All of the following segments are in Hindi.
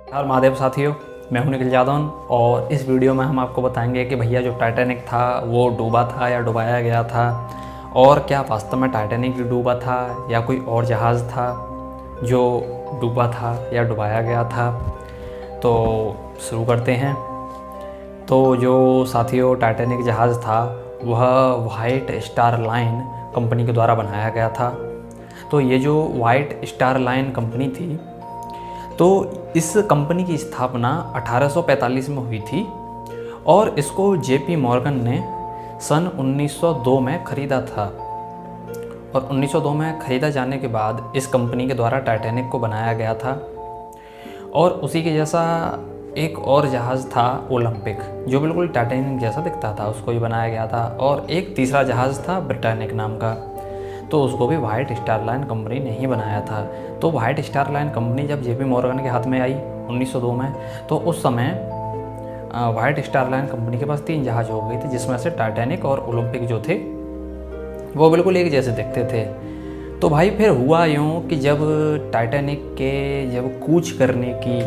यार महादेव साथियों, मैं हूं निखिल जादौन और इस वीडियो में हम आपको बताएंगे कि भैया जो टाइटैनिक था वो डूबा था या डुबाया गया था, और क्या वास्तव में टाइटैनिक ही डूबा था या कोई और जहाज़ था जो डूबा था या डुबाया गया था। तो शुरू करते हैं। तो जो साथियों टाइटैनिक जहाज़ था वह वाइट स्टार लाइन कंपनी के द्वारा बनाया गया था। तो ये जो वाइट स्टार लाइन कंपनी थी, तो इस कंपनी की स्थापना 1845 में हुई थी और इसको जेपी मॉर्गन ने सन 1902 में ख़रीदा था। और 1902 में ख़रीदा जाने के बाद इस कंपनी के द्वारा टाइटैनिक को बनाया गया था। और उसी के जैसा एक और जहाज़ था ओलंपिक, जो बिल्कुल टाइटैनिक जैसा दिखता था, उसको भी बनाया गया था। और एक तीसरा जहाज़ था ब्रिटानिक नाम का, तो उसको भी वाइट स्टार लाइन कंपनी ने ही बनाया था। तो वाइट स्टार लाइन कंपनी जब जेपी मॉर्गन के हाथ में आई 1902 में, तो उस समय वाइट स्टार लाइन कंपनी के पास 3 जहाज़ हो गए थे, जिसमें से टाइटैनिक और ओलंपिक जो थे वो बिल्कुल एक जैसे दिखते थे। तो भाई फिर हुआ यूँ कि जब टाइटैनिक के जब कूच करने की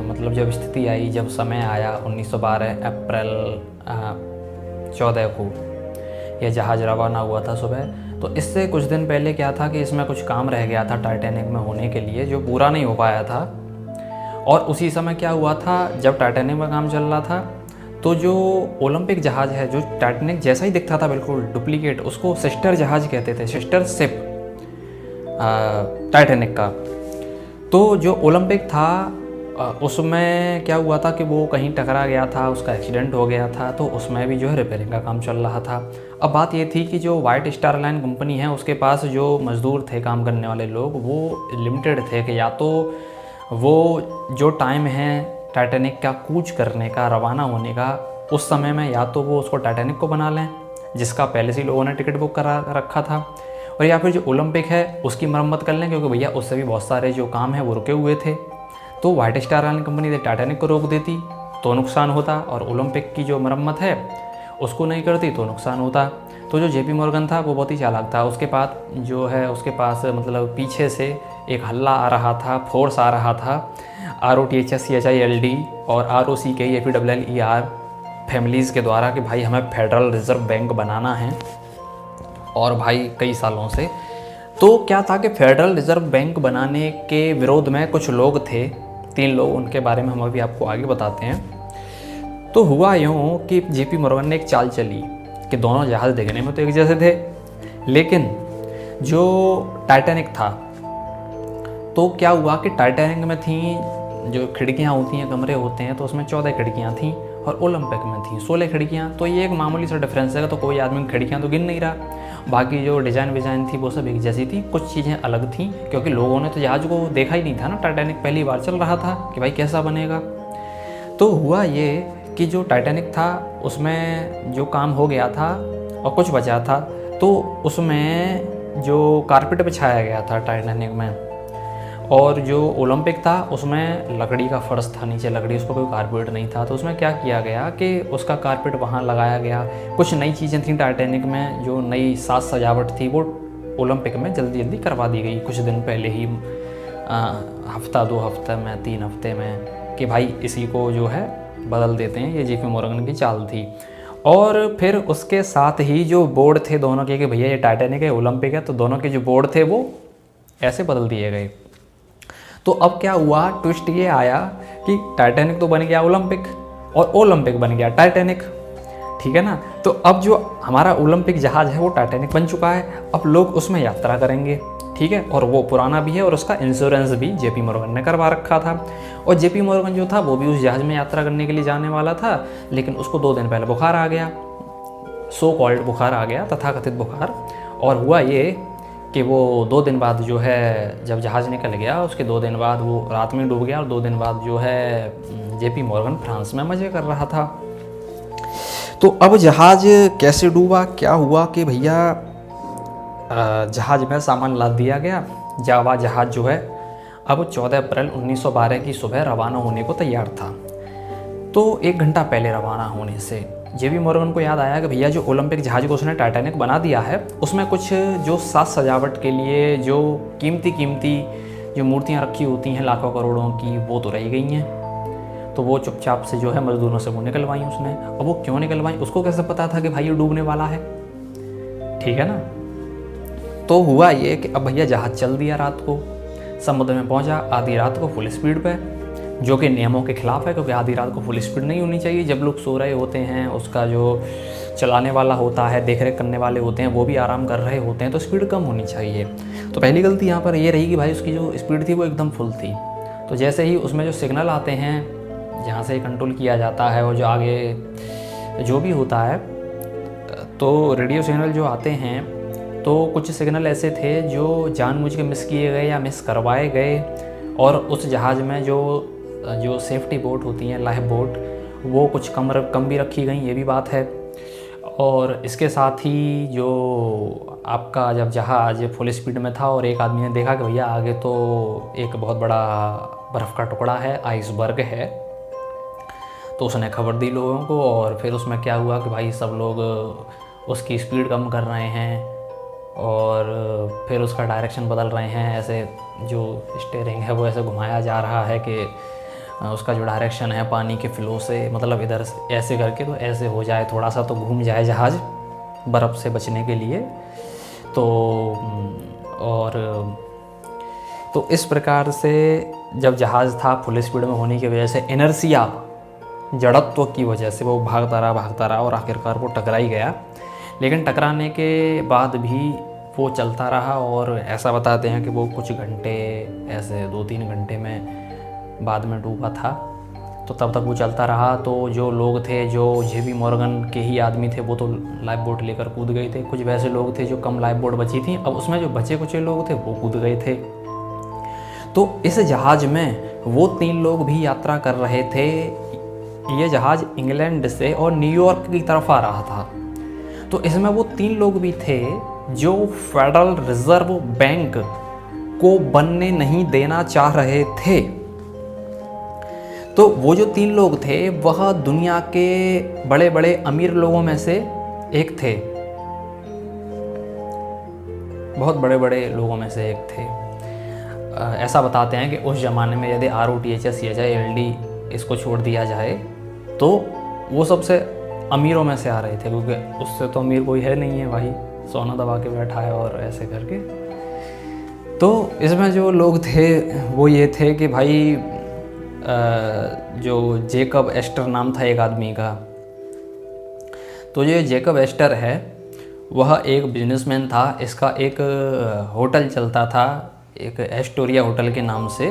मतलब जब स्थिति आई, जब समय आया 1912 अप्रैल 14 को यह जहाज़ रवाना हुआ था सुबह। तो इससे कुछ दिन पहले क्या था कि इसमें कुछ काम रह गया था टाइटैनिक में होने के लिए, जो पूरा नहीं हो पाया था। और उसी समय क्या हुआ था, जब टाइटैनिक में काम चल रहा था, तो जो ओलंपिक जहाज़ है जो टाइटैनिक जैसा ही दिखता था बिल्कुल डुप्लीकेट, उसको सिस्टर जहाज़ कहते थे, सिस्टर शिप टाइटैनिक का। तो जो ओलंपिक था उसमें क्या हुआ था कि वो कहीं टकरा गया था, उसका एक्सीडेंट हो गया था, तो उसमें भी जो है रिपेयरिंग का काम चल रहा था। अब बात ये थी कि जो वाइट स्टार लाइन कंपनी है उसके पास जो मज़दूर थे, काम करने वाले लोग, वो लिमिटेड थे कि या तो वो जो टाइम है टाइटैनिक का कूच करने का, रवाना होने का, उस समय में या तो वो उसको टाइटैनिक को बना लें जिसका पहले से लोगों ने टिकट बुक करा रखा था, और या फिर जो ओलंपिक है उसकी मरम्मत कर लें, क्योंकि भैया उससे भी बहुत सारे जो काम है वो रुके हुए थे। तो वाइट स्टार लाइन कंपनी ने टाइटैनिक को रोक देती तो नुकसान होता, और ओलंपिक की जो मरम्मत है उसको नहीं करती तो नुकसान होता। तो जो जेपी मॉर्गन था वो बहुत ही चालाक था, उसके पास जो है उसके पास मतलब पीछे से एक हल्ला आ रहा था, फोर्स आ रहा था, ROTHSCHILD और ROCKEFELLER फैमिलीज़ के द्वारा कि भाई हमें फेडरल रिज़र्व बैंक बनाना है। और भाई कई सालों से तो क्या था कि फेडरल रिज़र्व बैंक बनाने के विरोध में कुछ लोग थे, 3 लोग, उनके बारे में हम अभी आपको आगे बताते हैं। तो हुआ यूँ कि जेपी मॉर्गन ने एक चाल चली कि दोनों जहाज़ देखने में तो एक जैसे थे, लेकिन जो टाइटैनिक था, तो क्या हुआ कि टाइटैनिक में थी जो खिड़कियाँ होती हैं, कमरे होते हैं, तो उसमें 14 खिड़कियाँ थीं और ओलंपिक में थी 16 खिड़कियाँ। तो ये एक मामूली सा डिफरेंस है, तो कोई आदमी खिड़कियाँ तो गिन नहीं रहा, बाकी जो डिज़ाइन थी वो सब एक जैसी थी, कुछ चीज़ें अलग थीं, क्योंकि लोगों ने तो जहाज़ को देखा ही नहीं था ना, टाइटैनिक पहली बार चल रहा था कि भाई कैसा बनेगा। तो हुआ ये कि जो टाइटैनिक था उसमें जो काम हो गया था और कुछ बचा था, तो उसमें जो कारपेट बिछाया गया था टाइटैनिक में, और जो ओलंपिक था उसमें लकड़ी का फर्श था, नीचे लकड़ी, उस पर कोई कारपेट नहीं था। तो उसमें क्या किया गया कि उसका कारपेट वहाँ लगाया गया। कुछ नई चीज़ें थी टाइटैनिक में, जो नई साज सजावट थी वो ओलंपिक में जल्दी जल्दी करवा दी गई कुछ दिन पहले ही, हफ्ता 2 हफ्ते में, 3 हफ्ते में, कि भाई इसी को जो है बदल देते हैं। ये जेपी मॉर्गन की चाल थी। और फिर उसके साथ ही जो बोर्ड थे दोनों के कि भैया ये टाइटैनिक है, ओलंपिक है, तो दोनों के जो बोर्ड थे वो ऐसे बदल दिए गए। तो अब क्या हुआ, ट्विस्ट ये आया कि टाइटैनिक तो बन गया ओलंपिक और ओलंपिक बन गया टाइटैनिक, ठीक है ना। तो अब जो हमारा ओलंपिक जहाज़ है वो टाइटैनिक बन चुका है, अब लोग उसमें यात्रा करेंगे, ठीक है, और वो पुराना भी है और उसका इंश्योरेंस भी जेपी मॉर्गन ने करवा रखा था। और जेपी मॉर्गन जो था वो भी उस जहाज़ में यात्रा करने के लिए जाने वाला था, लेकिन उसको 2 दिन पहले बुखार आ गया, सो कॉल्ड बुखार आ गया, तथाकथित बुखार। और हुआ ये कि वो 2 दिन बाद जो है जब जहाज़ निकल गया, उसके 2 दिन बाद वो रात में डूब गया, और 2 दिन बाद जो है जेपी मॉर्गन फ्रांस में मज़े कर रहा था। तो अब जहाज़ कैसे डूबा, क्या हुआ कि भैया जहाज़ में सामान लाद दिया गया, जावा जहाज़ जो है अब 14 अप्रैल 1912 की सुबह रवाना होने को तैयार था। तो 1 घंटा पहले रवाना होने से जेपी मॉर्गन को याद आया कि भैया जो ओलंपिक जहाज़ को उसने टाइटैनिक बना दिया है, उसमें कुछ जो साज सजावट के लिए जो कीमती जो मूर्तियाँ रखी होती हैं लाखों करोड़ों की, वो तो रह गई हैं। तो वो चुपचाप से जो है मज़दूरों से वो निकलवाई उसने। अब वो क्यों निकलवाई, उसको कैसे पता था कि भाई ये डूबने वाला है, ठीक है ना। तो हुआ ये कि अब भैया जहाज़ चल दिया, रात को समुद्र में पहुंचा, आधी रात को फुल स्पीड पे, जो कि नियमों के खिलाफ है, क्योंकि आधी रात को फुल स्पीड नहीं होनी चाहिए। जब लोग सो रहे होते हैं, उसका जो चलाने वाला होता है, देख रेख करने वाले होते हैं, वो भी आराम कर रहे होते हैं, तो स्पीड कम होनी चाहिए। तो पहली गलती यहाँ पर ये रही कि भाई उसकी जो स्पीड थी वो एकदम फुल थी। तो जैसे ही उसमें जो सिग्नल आते हैं जहाँ से कंट्रोल किया जाता है, और जो आगे जो भी होता है, तो रेडियो सिग्नल जो आते हैं, तो कुछ सिग्नल ऐसे थे जो जानबूझ के मिस किए गए या मिस करवाए गए। और उस जहाज़ में जो सेफ्टी बोट होती हैं, लाइफ बोट, वो कुछ कम भी रखी गई, ये भी बात है। और इसके साथ ही जो आपका जब जहाज़ फुल स्पीड में था और एक आदमी ने देखा कि भैया आगे तो एक बहुत बड़ा बर्फ़ का टुकड़ा है, आइसबर्ग है, तो उसने खबर दी लोगों को। और फिर उसमें क्या हुआ कि भाई सब लोग उसकी स्पीड कम कर रहे हैं और फिर उसका डायरेक्शन बदल रहे हैं। ऐसे जो स्टीयरिंग है वो ऐसे घुमाया जा रहा है कि उसका जो डायरेक्शन है पानी के फ्लो से, मतलब इधर से ऐसे करके तो ऐसे हो जाए, थोड़ा सा तो घूम जाए जहाज़ बर्फ़ से बचने के लिए। तो इस प्रकार से जब जहाज़ था फुल स्पीड में होने की वजह से, इनर्शिया, जड़त्व की वजह से वो भागता रहा और आखिरकार वो टकरा ही गया। लेकिन टकराने के बाद भी वो चलता रहा, और ऐसा बताते हैं कि वो कुछ घंटे, ऐसे 2-3 घंटे में बाद में डूबा था। तो तब तक वो चलता रहा। तो जो लोग थे, जो जेबी मॉर्गन के ही आदमी थे, वो तो लाइफ बोट लेकर कूद गए थे। कुछ वैसे लोग थे जो कम लाइफ बोट बची थी, अब उसमें जो बचे कुछ लोग थे वो कूद गए थे। तो इस जहाज़ में वो 3 लोग भी यात्रा कर रहे थे। ये जहाज़ इंग्लैंड से और न्यूयॉर्क की तरफ आ रहा था। तो इसमें वो 3 लोग भी थे जो फेडरल रिजर्व बैंक को बनने नहीं देना चाह रहे थे। तो वो जो 3 लोग थे वह दुनिया के बड़े बड़े अमीर लोगों में से एक थे, बहुत बड़े बड़े लोगों में से एक थे। ऐसा बताते हैं कि उस ज़माने में यदि ROTH, CHILD इसको छोड़ दिया जाए तो वो सबसे अमीरों में से आ रहे थे, क्योंकि उससे तो अमीर कोई है नहीं है भाई, सोना दबा के बैठा है और ऐसे करके। तो इसमें जो लोग थे वो ये थे कि भाई जो जेकब एस्टर नाम था एक आदमी का। तो ये जेकब एस्टर है वह एक बिजनेसमैन था। इसका एक होटल चलता था, एक एस्टोरिया होटल के नाम से,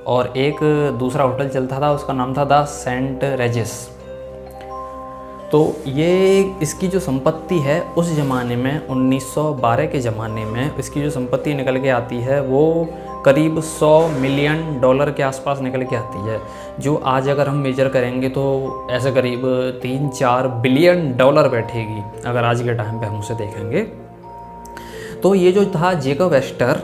और एक दूसरा होटल चलता था, उसका नाम था द सेंट रेजिस। तो ये इसकी जो संपत्ति है उस ज़माने में 1912 के ज़माने में इसकी जो संपत्ति निकल के आती है वो करीब $100 मिलियन के आसपास निकल के आती है, जो आज अगर हम मेजर करेंगे तो ऐसे करीब $3-4 बिलियन बैठेगी अगर आज के टाइम पे हम उसे देखेंगे। तो ये जो था जेकब एस्टर,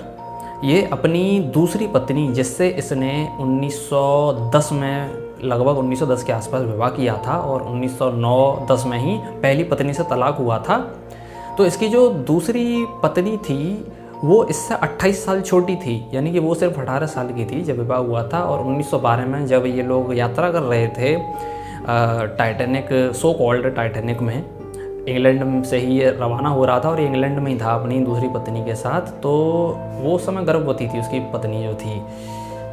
ये अपनी दूसरी पत्नी, जिससे इसने 1910 में, लगभग 1910 के आसपास विवाह किया था, और 1909-10 में ही पहली पत्नी से तलाक हुआ था। तो इसकी जो दूसरी पत्नी थी वो इससे 28 साल छोटी थी, यानी कि वो सिर्फ 18 साल की थी जब विवाह हुआ था। और 1912 में जब ये लोग यात्रा कर रहे थे टाइटैनिक, सो कॉल्ड टाइटैनिक में, इंग्लैंड से ही ये रवाना हो रहा था और इंग्लैंड में ही था अपनी दूसरी पत्नी के साथ। तो वो समय गर्भवती थी उसकी पत्नी जो थी।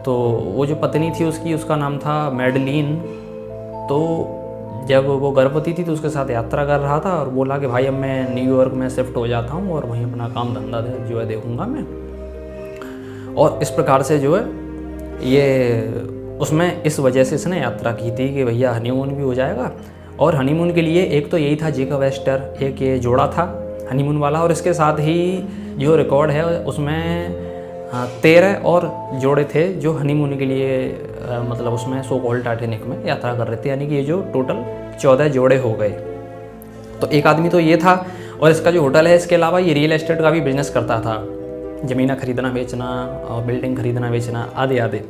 तो वो जो पत्नी थी उसका नाम था मैडलीन। तो जब वो गर्भवती थी तो उसके साथ यात्रा कर रहा था और बोला कि भाई अब मैं न्यूयॉर्क में शिफ्ट हो जाता हूँ और वहीं अपना काम धंधा जो है देखूँगा मैं। और इस प्रकार से जो है ये उसमें इस वजह से इसने यात्रा की थी कि भैया हनीमून भी हो जाएगा। और हनीमून के लिए एक तो यही था जेकब एस्टर, एक ये जोड़ा था हनीमून वाला, और इसके साथ ही जो रिकॉर्ड है उसमें 13 और जोड़े थे जो हनीमून के लिए मतलब उसमें सो कॉल्ड टाइटैनिक में यात्रा कर रहे थे, यानी कि ये जो टोटल 14 जोड़े हो गए। तो एक आदमी तो ये था, और इसका जो होटल है इसके अलावा ये रियल एस्टेट का भी बिजनेस करता था, ज़मीन खरीदना बेचना और बिल्डिंग खरीदना बेचना आदि आदि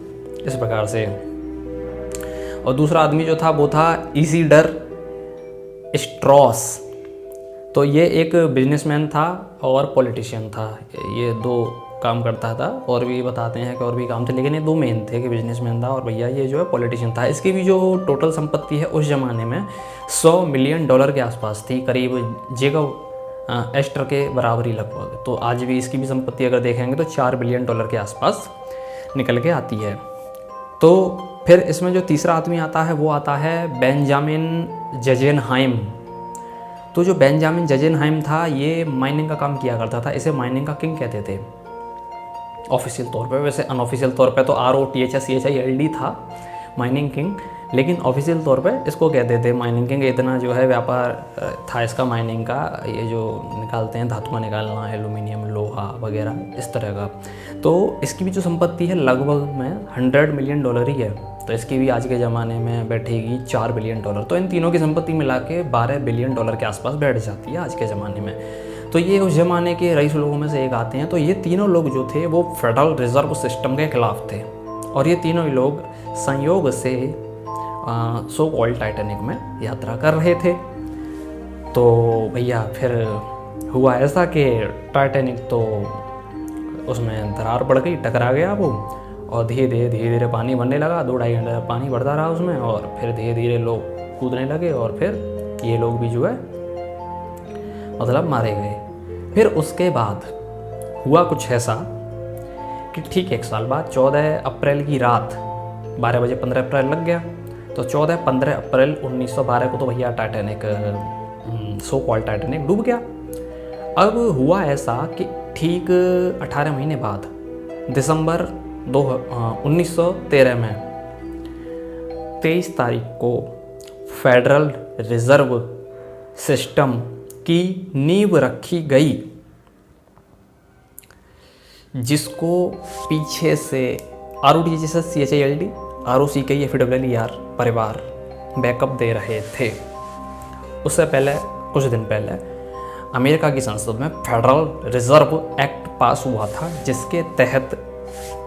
इस प्रकार से। और दूसरा आदमी जो था वो था इसीडर स्ट्रॉस। तो ये एक बिजनेसमैन था और पॉलिटिशियन था, ये 2 काम करता था, और भी बताते हैं कि और भी काम थे, लेकिन ये 2 मेन थे कि बिजनेसमैन था और भैया ये जो है पॉलिटिशियन था। इसकी भी जो टोटल संपत्ति है उस ज़माने में $100 मिलियन के आसपास थी, करीब जेकब एस्टर के बराबरी लगभग। तो आज भी इसकी भी संपत्ति अगर देखेंगे तो $4 बिलियन के आसपास निकल के आती है। तो फिर इसमें जो तीसरा आदमी आता है वो आता है बेंजामिन जजेनहाइम। तो जो बेंजामिन जजेनहाइम था ये माइनिंग का काम किया करता था, इसे माइनिंग का किंग कहते थे ऑफिशियल तौर पे। वैसे अनऑफिशियल तौर पे तो ROTHCHILD था माइनिंग किंग, लेकिन ऑफिशियल तौर पे इसको कहते थे माइनिंग किंग। इतना जो है व्यापार था इसका माइनिंग का, ये जो निकालते हैं धातुएं निकालना, एल्यूमिनियम, लोहा वगैरह इस तरह का। तो इसकी भी जो संपत्ति है लगभग में $100 मिलियन ही है, तो इसकी भी आज के ज़माने में बैठेगी $4 बिलियन। तो इन तीनों की संपत्ति मिला के $12 बिलियन के आसपास बैठ जाती है आज के ज़माने में। तो ये उस ज़माने के रईस लोगों में से एक आते हैं। तो ये तीनों लोग जो थे वो फेडरल रिजर्व सिस्टम के खिलाफ थे, और ये तीनों ही लोग संयोग से सो कॉल्ड टाइटैनिक में यात्रा कर रहे थे। तो भैया फिर हुआ ऐसा कि टाइटैनिक तो उसमें दरार पड़ गई, टकरा गया वो, और धीरे धीरे पानी बनने लगा। 2-2.5 घंटे पानी बढ़ता रहा उसमें, और फिर धीरे धीरे लोग कूदने लगे, और फिर ये लोग भी जो है मतलब मारे गए। फिर उसके बाद हुआ कुछ ऐसा कि ठीक 1 साल बाद 14 अप्रैल की रात 12 बजे 15 अप्रैल लग गया, तो 14-15 अप्रैल 1912 को तो भैया टाइटैनिक सो कॉल्ड टाइटैनिक डूब गया। अब हुआ ऐसा कि ठीक 18 महीने बाद दिसंबर 1913 में 23 तारीख को फेडरल रिजर्व सिस्टम की नींव रखी गई, जिसको पीछे से ROTHCHILD, ROCKFER परिवार बैकअप दे रहे थे। उससे पहले कुछ दिन पहले अमेरिका की संसद में फेडरल रिजर्व एक्ट पास हुआ था, जिसके तहत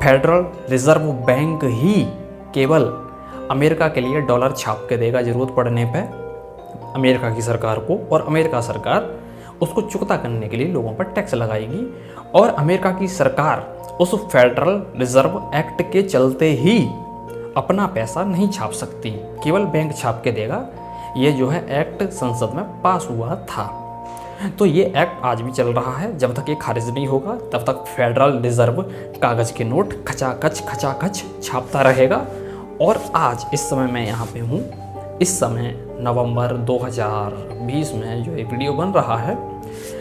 फेडरल रिजर्व बैंक ही केवल अमेरिका के लिए डॉलर छाप के देगा ज़रूरत पड़ने पे अमेरिका की सरकार को, और अमेरिका सरकार उसको चुकता करने के लिए लोगों पर टैक्स लगाएगी। और अमेरिका की सरकार उस फेडरल रिजर्व एक्ट के चलते ही अपना पैसा नहीं छाप सकती, केवल बैंक छाप के देगा। ये जो है एक्ट संसद में पास हुआ था। तो ये एक्ट आज भी चल रहा है, जब तक ये खारिज नहीं होगा तब तक फेडरल रिजर्व कागज़ के नोट खचाखच छापता रहेगा। और आज इस समय मैं यहाँ पे हूँ, इस समय नवंबर 2020 में जो एक वीडियो बन रहा है,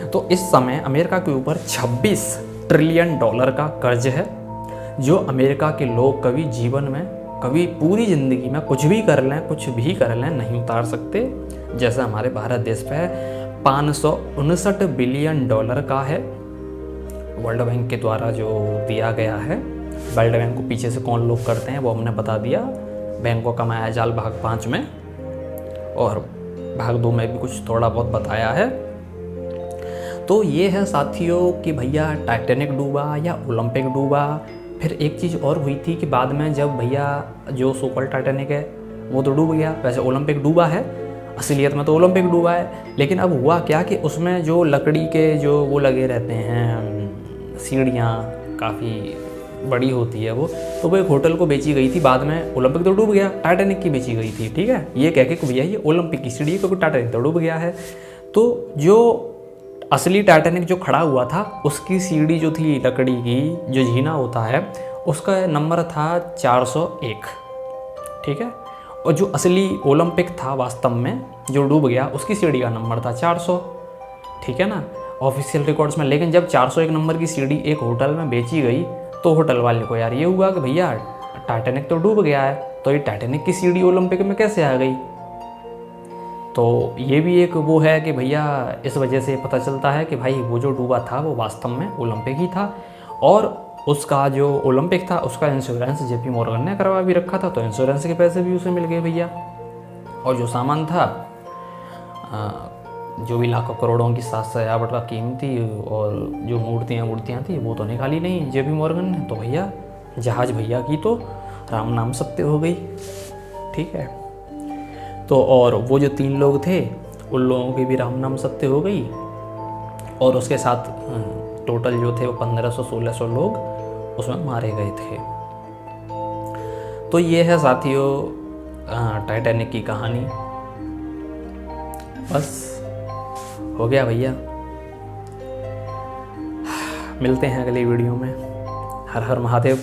तो इस समय अमेरिका के ऊपर $26 ट्रिलियन का कर्ज है, जो अमेरिका के लोग कभी जीवन में, कभी पूरी ज़िंदगी में कुछ भी कर लें नहीं उतार सकते। जैसे हमारे भारत देश पे $559 बिलियन का है, वर्ल्ड बैंक के द्वारा जो दिया गया है। वर्ल्ड बैंक को पीछे से कौन लोग करते हैं वो हमने बता दिया, बैंकों का माया जाल भाग 5 में, और भाग 2 में भी कुछ थोड़ा बहुत बताया है। तो ये है साथियों कि भैया टाइटैनिक डूबा या ओलंपिक डूबा। फिर एक चीज़ और हुई थी कि बाद में जब भैया जो सो कॉल्ड टाइटैनिक है वो तो डूब गया, वैसे ओलंपिक डूबा है, असलियत में तो ओलंपिक डूबा है। लेकिन अब हुआ क्या कि उसमें जो लकड़ी के जो वो लगे रहते हैं सीढ़ियाँ, काफ़ी बड़ी होती है वो, तो वो एक होटल को बेची गई थी। बाद में ओलंपिक तो डूब गया, टाइटैनिक की बेची गई थी, ठीक है, ये कह के भैया ये ओलंपिक की सीढ़ी है क्योंकि टाइटैनिक तो डूब गया है। तो जो असली टाइटैनिक जो खड़ा हुआ था उसकी सीढ़ी जो थी लकड़ी की, जो जीना होता है, उसका नंबर था 401, ठीक है। और जो असली ओलंपिक था वास्तव में जो डूब गया, उसकी सीढ़ी का नंबर था 400, ठीक है ना, ऑफिशियल रिकॉर्ड्स में। लेकिन जब 401 नंबर की सीढ़ी एक होटल में बेची गई तो होटल वाले को यार ये हुआ कि भैया टाइटैनिक तो डूब गया है, तो ये टाइटैनिक की सीढ़ी ओलंपिक में कैसे आ गई। तो ये भी एक वो है कि भैया इस वजह से पता चलता है कि भाई वो जो डूबा था वो वास्तव में ओलंपिक ही था, और उसका जो ओलंपिक था उसका इंश्योरेंस JP मॉर्गन ने करवा भी रखा था, तो इंश्योरेंस के पैसे भी उसे मिल गए भैया। और जो सामान था, जो भी लाखों करोड़ों की साज सजावट का कीमती और जो मूर्तियाँ थी वो तो निकाली नहीं JP मॉर्गन ने, तो भैया जहाज भैया की तो राम नाम सत्य हो गई, ठीक है। तो और वो जो 3 लोग थे उन लोगों की भी राम नाम सत्य हो गई, और उसके साथ टोटल जो थे वो 1500-1600 लोग उसमें मारे गए थे। तो ये है साथियों टाइटैनिक की कहानी। बस हो गया भैया, मिलते हैं अगली वीडियो में। हर हर महादेव।